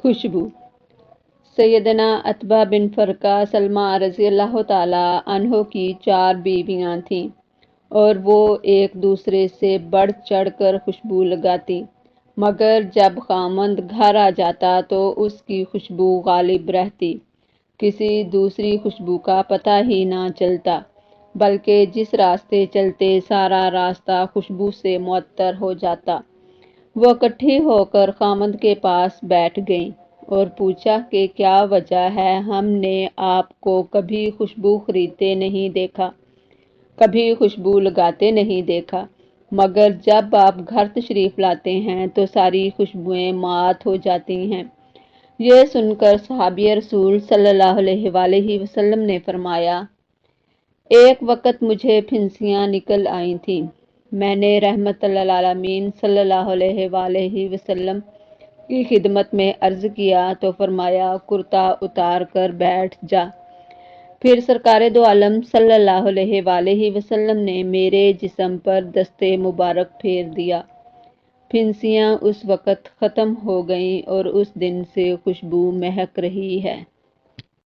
خوشبو۔ سیدنا عتبہ بن فرقہ سلمہ رضی اللہ تعالیٰ عنہ کی 4 بیویاں تھیں اور وہ ایک دوسرے سے بڑھ چڑھ کر خوشبو لگاتی، مگر جب خاوند گھر آ جاتا تو اس کی خوشبو غالب رہتی، کسی دوسری خوشبو کا پتہ ہی نہ چلتا، بلکہ جس راستے چلتے سارا راستہ خوشبو سے معطر ہو جاتا۔ وہ اکٹھی ہو کر خاوند کے پاس بیٹھ گئیں اور پوچھا کہ کیا وجہ ہے، ہم نے آپ کو کبھی خوشبو خریدتے نہیں دیکھا، کبھی خوشبو لگاتے نہیں دیکھا، مگر جب آپ گھر تشریف لاتے ہیں تو ساری خوشبوئیں مات ہو جاتی ہیں۔ یہ سن کر صحابی رسول صلی اللہ علیہ وآلہ وسلم نے فرمایا، ایک وقت مجھے پھنسیاں نکل آئی تھیں، میں نے رحمت للعالمین صلی اللہ علیہ وآلہ وسلم کی خدمت میں عرض کیا تو فرمایا کرتا اتار کر بیٹھ جا۔ پھر سرکار دو عالم صلی اللہ علیہ وآلہ وسلم نے میرے جسم پر دست مبارک پھیر دیا، پھنسیاں اس وقت ختم ہو گئیں اور اس دن سے خوشبو مہک رہی ہے۔